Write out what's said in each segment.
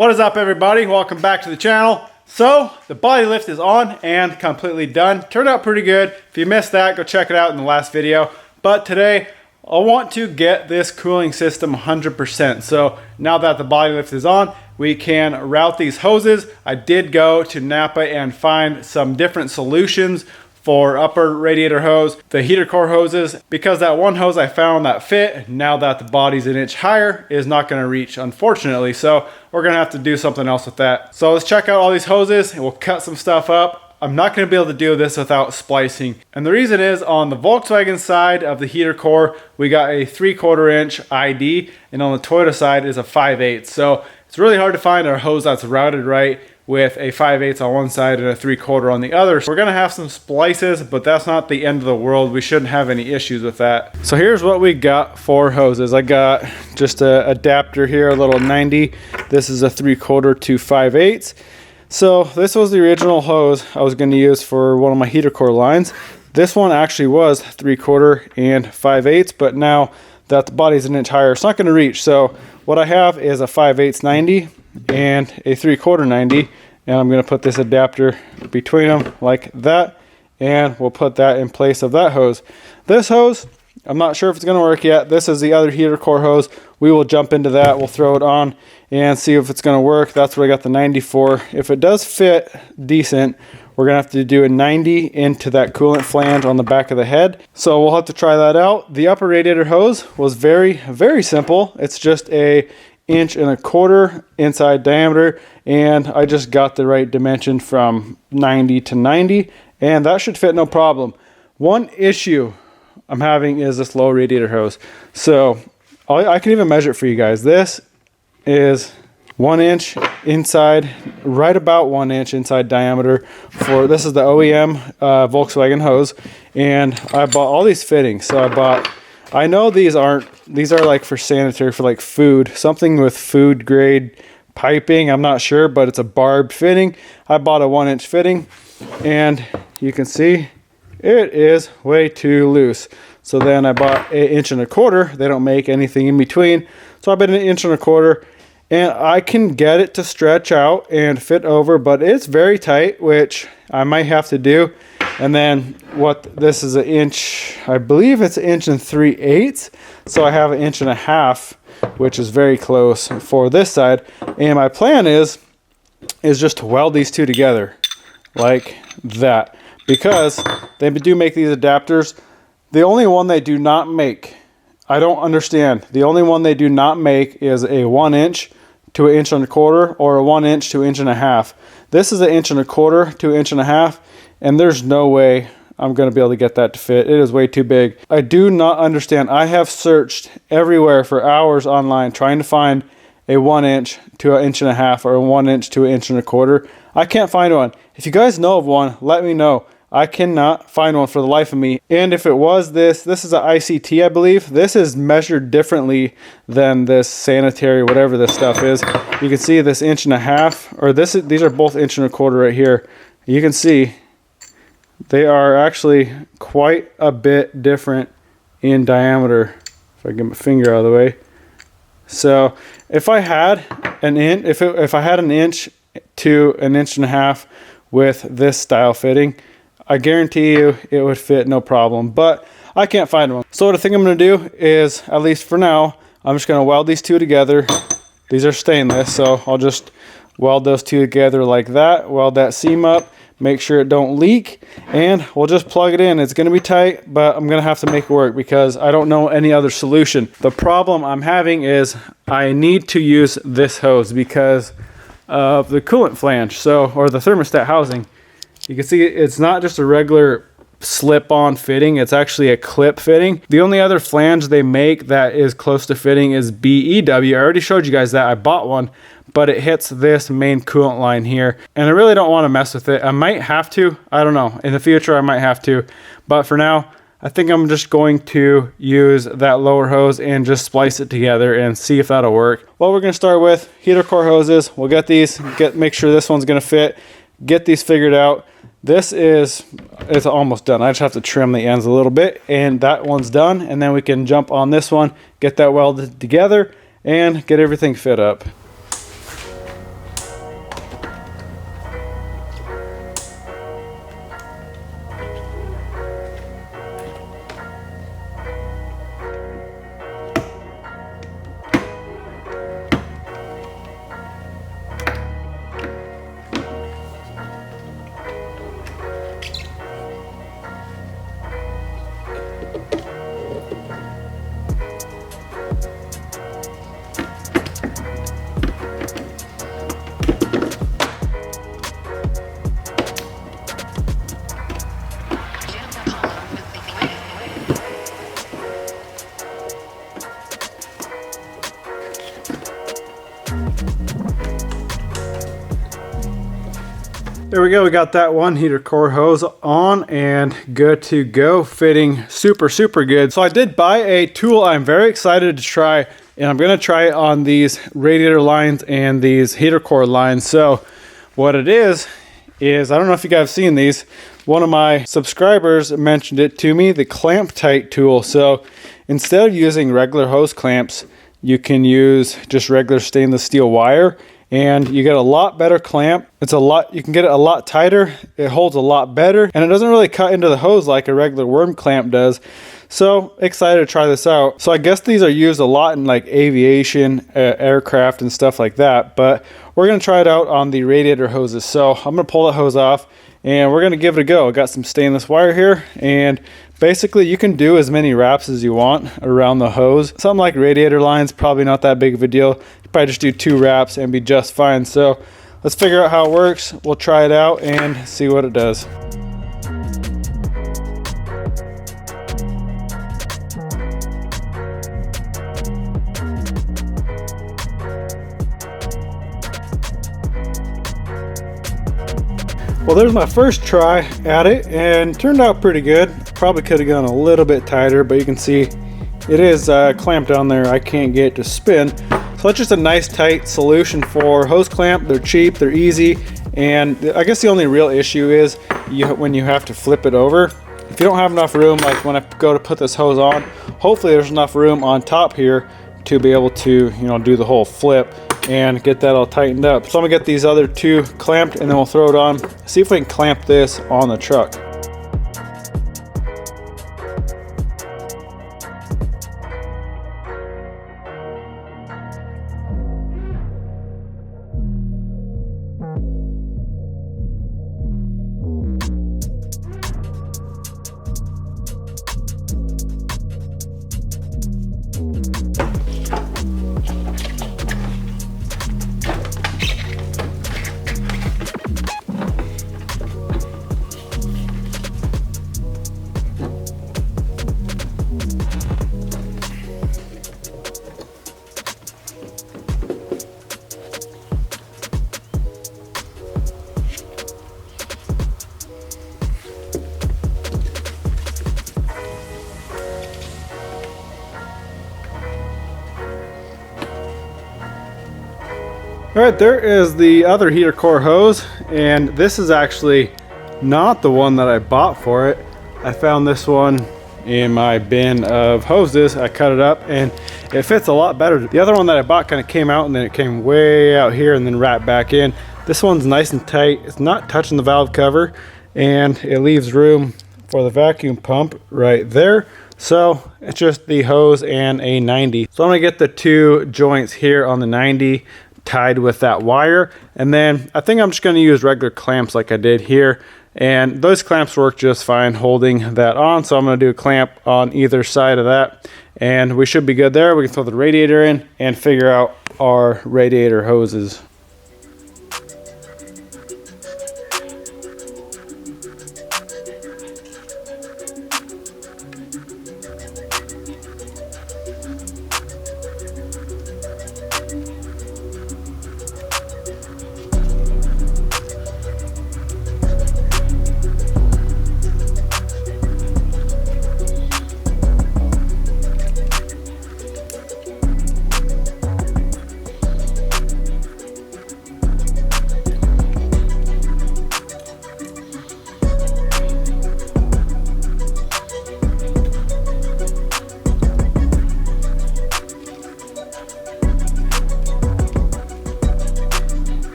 What is up, everybody? Welcome back to the channel. So the body lift is on and completely done. Turned out pretty good. If you missed that, go check it out in the last video. But today I want to get this cooling system 100%. So now that the body lift is on, we can route these hoses. I did go to Napa and find some different solutions for upper radiator hose, the heater core hoses, because that one hose I found that fit, now that the body's an inch higher, is not gonna reach, unfortunately. So we're gonna have to do something else with that. So let's check out all these hoses and we'll cut some stuff up. I'm not gonna be able to do this without splicing. And the reason is, on the Volkswagen side of the heater core, we got a 3/4 inch ID, and on the Toyota side is a 5/8. So it's really hard to find a hose that's routed right with a 5/8 on one side and a 3/4 on the other. So we're gonna have some splices, but that's not the end of the world. We shouldn't have any issues with that. So here's what we got for hoses. I got just a adapter here, a little 90. This is a 3/4 to 5/8. So this was the original hose I was gonna use for one of my heater core lines. This one actually was 3/4 and 5/8, but now that the body's an inch higher, it's not gonna reach. So what I have is a 5/8 90 and a 3/4 90, and I'm going to put this adapter between them like that, and we'll put that in place of that hose. This hose, I'm not sure if it's going to work yet. This is the other heater core hose. We will jump into that, we'll throw it on and see if it's going to work. That's what I got the 90 for. If it does fit decent, we're going to have to do a 90 into that coolant flange on the back of the head. So we'll have to try that out. The upper radiator hose was very simple. It's just a 1.25 inch inside diameter, and I just got the right dimension from 90 to 90, and that should fit no problem. One issue I'm having is this low radiator hose. So I can even measure it for you guys. This is 1 inch inside, right about 1 inch inside diameter. For this is the OEM Volkswagen hose, and I bought all these fittings. So I know these are like for sanitary, for like food, something with food grade piping. I'm not sure, but it's a barbed fitting. I bought a 1 inch fitting, and you can see it is way too loose. So then I bought 1.25 inch. They don't make anything in between. So I bought 1.25 inch, and I can get it to stretch out and fit over, but it's very tight, which I might have to do. And then this is 1 inch, I believe it's 1 3/8. So I have 1.5 inch, which is very close for this side. And my plan is just to weld these two together like that, because they do make these adapters. The only one they do not make, I don't understand. The only one they do not make is a 1 inch to 1.25 inch, or a 1 inch to 1.5 inch. This is 1.25 inch to 1.5 inch. And there's no way I'm going to be able to get that to fit. It is way too big. I do not understand. I have searched everywhere for hours online trying to find a 1 inch to 1.5 inch, or a 1 inch to 1.25 inch. I can't find one. If you guys know of one, let me know. I cannot find one for the life of me. And if it was this is an ICT, I believe. This is measured differently than this sanitary, whatever this stuff is. You can see this 1.5 inch, or these are both 1.25 inch right here. You can see they are actually quite a bit different in diameter. If I get my finger out of the way. So if I had an inch, if I had 1 inch to 1.5 inch with this style fitting, I guarantee you it would fit no problem. But I can't find one. So what I think I'm going to do is, at least for now, I'm just going to weld these two together. These are stainless, so I'll just weld those two together like that. Weld that seam up. Make sure it don't leak, and we'll just plug it in. It's going to be tight, but I'm going to have to make it work because I don't know any other solution. The problem I'm having is I need to use this hose because of the coolant flange, or the thermostat housing. You can see it's not just a regular slip-on fitting, it's actually a clip fitting. The only other flange they make that is close to fitting is BEW. I already showed you guys that. I bought one, but it hits this main coolant line here, and I really don't want to mess with it. I might have to, I don't know. In the future, I might have to, but for now, I think I'm just going to use that lower hose and just splice it together and see if that'll work. Well, we're going to start with heater core hoses. We'll get these, make sure this one's going to fit, get these figured out. It's almost done. I just have to trim the ends a little bit, and that one's done, and then we can jump on this one, get that welded together, and get everything fit up. There we go, we got that one heater core hose on and good to go, fitting super good. So I did buy a tool I'm very excited to try, and I'm gonna try it on these radiator lines and these heater core lines. So what it is I don't know if you guys have seen these. One of my subscribers mentioned it to me, the clamp tight tool. So instead of using regular hose clamps, you can use just regular stainless steel wire, and you get a lot better clamp. You can get it a lot tighter, it holds a lot better, and it doesn't really cut into the hose like a regular worm clamp does. So excited to try this out. So I guess these are used a lot in like aviation, aircraft and stuff like that, but we're gonna try it out on the radiator hoses. So I'm gonna pull that hose off and we're gonna give it a go. I got some stainless wire here, and basically you can do as many wraps as you want around the hose. Something like radiator lines, probably not that big of a deal. You probably just do 2 wraps and be just fine. So let's figure out how it works. We'll try it out and see what it does. Well, there's my first try at it and turned out pretty good. Probably could have gone a little bit tighter, but you can see it is clamped on there. I can't get it to spin. So that's just a nice tight solution for hose clamp. They're cheap, they're easy, and I guess the only real issue is when you have to flip it over. If you don't have enough room, like when I go to put this hose on, hopefully there's enough room on top here to be able to, you know, do the whole flip and get that all tightened up. So I'm gonna get these other 2 clamped and then we'll throw it on, see if we can clamp this on the truck. All right, there is the other heater core hose, and this is actually not the one that I bought for it. I found this one in my bin of hoses. I cut it up and it fits a lot better. The other one that I bought kind of came out and then it came way out here and then wrapped back in. This one's nice and tight. It's not touching the valve cover, and it leaves room for the vacuum pump right there. So it's just the hose and a 90. So I'm gonna get the 2 joints here on the 90 tied with that wire, and then I think I'm just going to use regular clamps like I did here, and those clamps work just fine holding that on. So I'm going to do a clamp on either side of that and we should be good there. We can throw the radiator in and figure out our radiator hoses.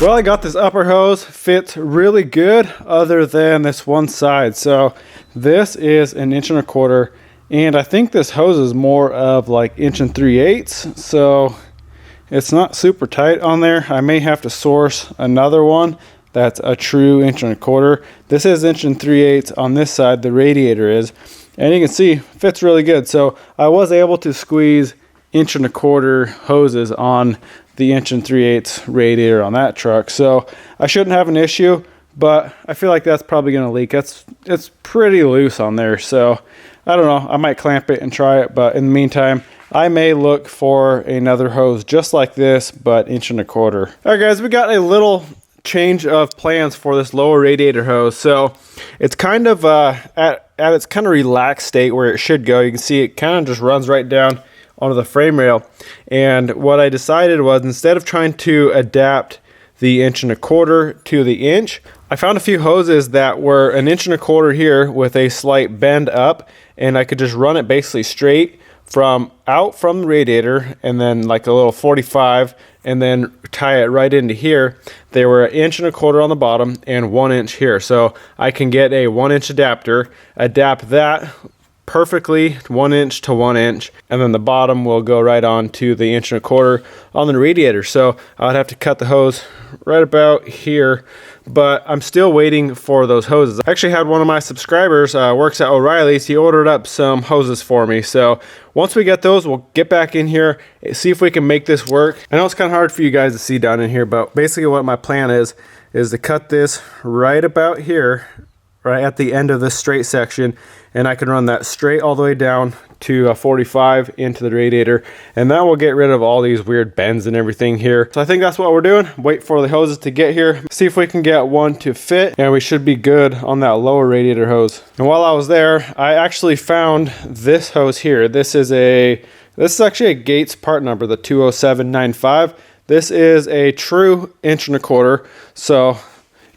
Well, I got this upper hose, fits really good other than this one side. So this is an 1.25 inch, and I think this hose is more of like 1 3/8. So it's not super tight on there. I may have to source another one that's a true 1.25 inch. This is 1 3/8 on this side, the Radiator is, and you can see fits really good. So I was able to squeeze 1.25 inch hoses on the 1 3/8 Radiator on that truck, so I shouldn't have an issue. But I feel like that's probably going to leak. It's pretty loose on there, so I don't know. I might clamp it and try it, but in the meantime, I may look for another hose just like this, but 1.25 inch. All right, guys, we got a little change of plans for this lower Radiator hose. So it's kind of at its kind of relaxed state where it should go. You can see it kind of just runs right down onto the frame rail. And what I decided was, instead of trying to adapt the 1.25 inch to the inch, I found a few hoses that were 1.25 inch here with a slight bend up, and I could just run it basically straight from the Radiator, and then like a little 45, and then tie it right into here. They were 1.25 inch on the bottom and 1 inch here, so I can get a 1 inch adapter, adapt that perfectly 1 inch to 1 inch, and then the bottom will go right on to the 1.25 inch on the Radiator. So I would have to cut the hose right about here, but I'm still waiting for those hoses. I actually had one of my subscribers, works at O'Reilly's. He ordered up some hoses for me, so once we get those, we'll get back in here, see if we can make this work. I know it's kind of hard for you guys to see down in here, but basically what my plan is to cut this right about here, right at the end of this straight section, and I can run that straight all the way down to a 45 into the Radiator, and that will get rid of all these weird bends and everything here. So I think that's what we're doing. Wait for the hoses to get here, see if we can get one to fit, and we should be good on that lower Radiator hose. And while I was there, I actually found this hose here. This is actually a Gates part number, the 20795. This is a true 1.25 inch, so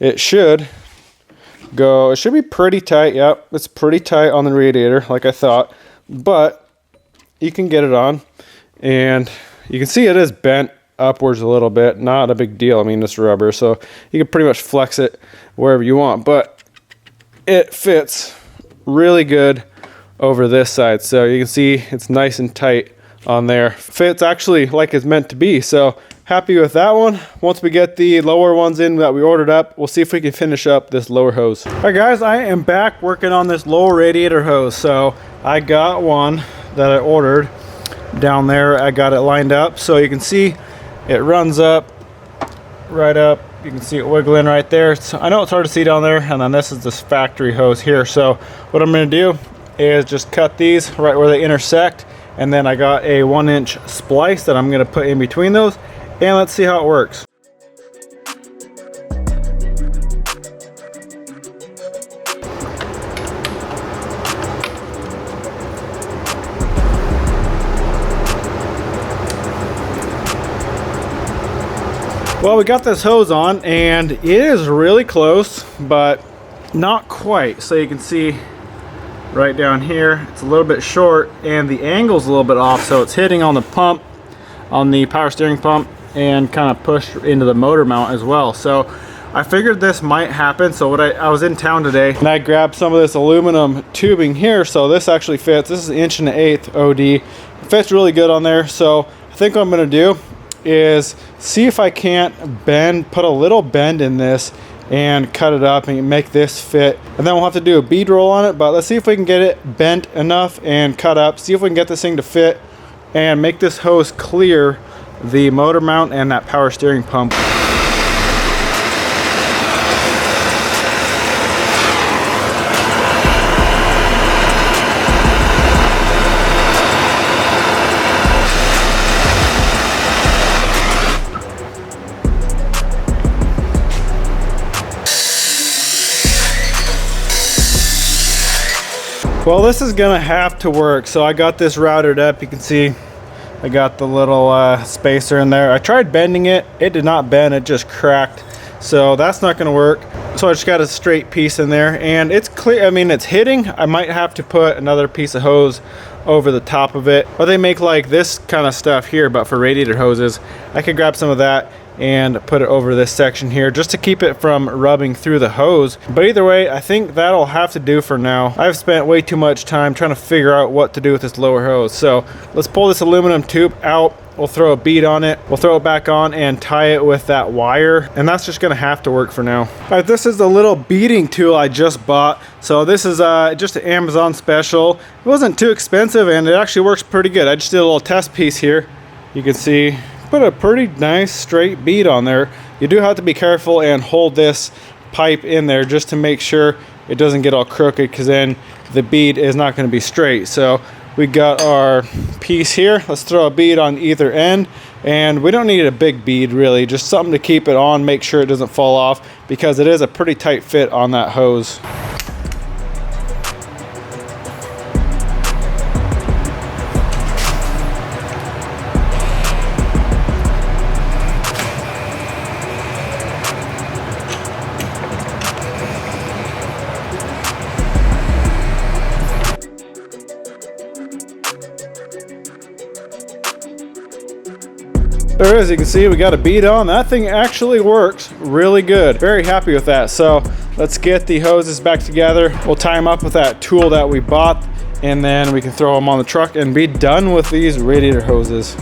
it should be pretty tight. Yep, it's pretty tight on the Radiator like I thought, but you can get it on, and you can see it is bent upwards a little bit. Not a big deal. I mean, it's rubber, so you can pretty much flex it wherever you want, but it fits really good over this side. So you can see it's nice and tight on there. Fits actually like it's meant to be, so happy with that one. Once we get the lower ones in that we ordered up, we'll see if we can finish up this lower hose. All right, guys, I am back working on this lower Radiator hose. So I got one that I ordered down there. I got it lined up, so you can see it runs up, right up. You can see it wiggling right there. So I know it's hard to see down there, and then this is this factory hose here. So what I'm going to do is just cut these right where they intersect, and then I got a 1 inch splice that I'm going to put in between those, and let's see how it works. Well, we got this hose on, and it is really close, but not quite. So you can see right down here, it's a little bit short, and the angle's a little bit off, so it's hitting on the pump, on the power steering pump, and kind of pushed into the motor mount as well. So I figured this might happen. So I was in town today, and I grabbed some of this aluminum tubing here. So this actually fits. This is 1 1/8 OD. It fits really good on there. So I think what I'm going to do is see if I can't put a little bend in this and cut it up and make this fit, and then we'll have to do a bead roll on it. But let's see if we can get it bent enough and cut up, see if we can get this thing to fit and make this hose clear the motor mount and that power steering pump. Well, this is gonna have to work. So I got this routed up. You can see I got the little spacer in there. I tried bending it. It did not bend, it just cracked. So that's not gonna work. So I just got a straight piece in there, and it's clear. I mean, it's hitting. I might have to put another piece of hose over the top of it. Or they make like this kind of stuff here, but for radiator hoses. I could grab some of that and put it over this section here just to keep it from rubbing through the hose. But either way, I think that'll have to do for now. I've spent way too much time trying to figure out what to do with this lower hose. So let's pull this aluminum tube out. We'll throw a bead on it. We'll throw it back on and tie it with that wire. And that's just gonna have to work for now. All right, this is the little beading tool I just bought. So this is just an Amazon special. It wasn't too expensive and it actually works pretty good. I just did a little test piece here. You can see, put a pretty nice straight bead on there. You do have to be careful and hold this pipe in there just to make sure it doesn't get all crooked, because then the bead is not going to be straight. So we got our piece here. Let's throw a bead on either end, and we don't need a big bead really, just something to keep it on, make sure it doesn't fall off, because it is a pretty tight fit on that hose. There is, you can see we got a bead on. That thing actually works really good. Very happy with that. So let's get the hoses back together. We'll tie them up with that tool that we bought, and then we can throw them on the truck and be done with these radiator hoses.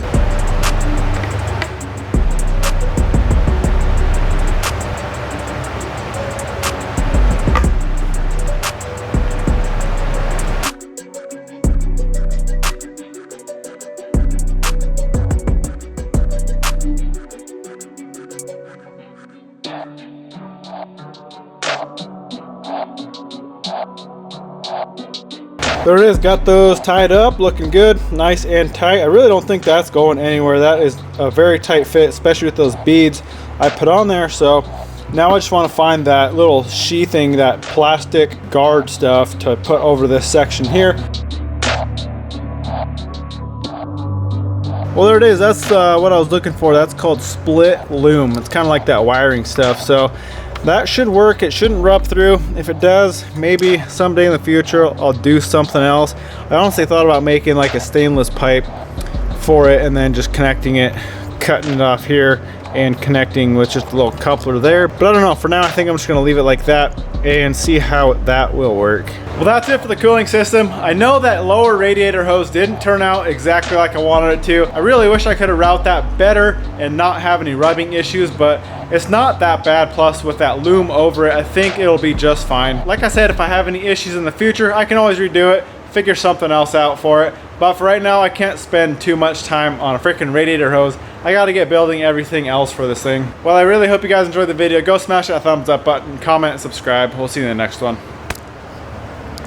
There it is, got those tied up, looking good, nice and tight. I really don't think that's going anywhere. That is a very tight fit, especially with those beads I put on there. So now I just want to find that little sheathing, that plastic guard stuff to put over this section here. Well, there it is. That's what I was looking for. That's called split loom. It's kind of like that wiring stuff. So that should work. It shouldn't rub through. If it does, maybe someday in the future I'll do something else. I honestly thought about making like a stainless pipe for it and then just connecting it, cutting it off here and connecting with just a little coupler there. But I don't know, for now I think I'm just gonna leave it like that and see how that will work. Well, that's it for the cooling system. I know that lower radiator hose didn't turn out exactly like I wanted it to. I really wish I could have routed that better and not have any rubbing issues, but it's not that bad. Plus with that loom over it, I think it'll be just fine. Like I said, if I have any issues in the future, I can always redo it, figure something else out for it. But for right now, I can't spend too much time on a freaking radiator hose. I gotta get building everything else for this thing. Well, I really hope you guys enjoyed the video. Go smash that thumbs up button, comment, and subscribe. We'll see you in the next one.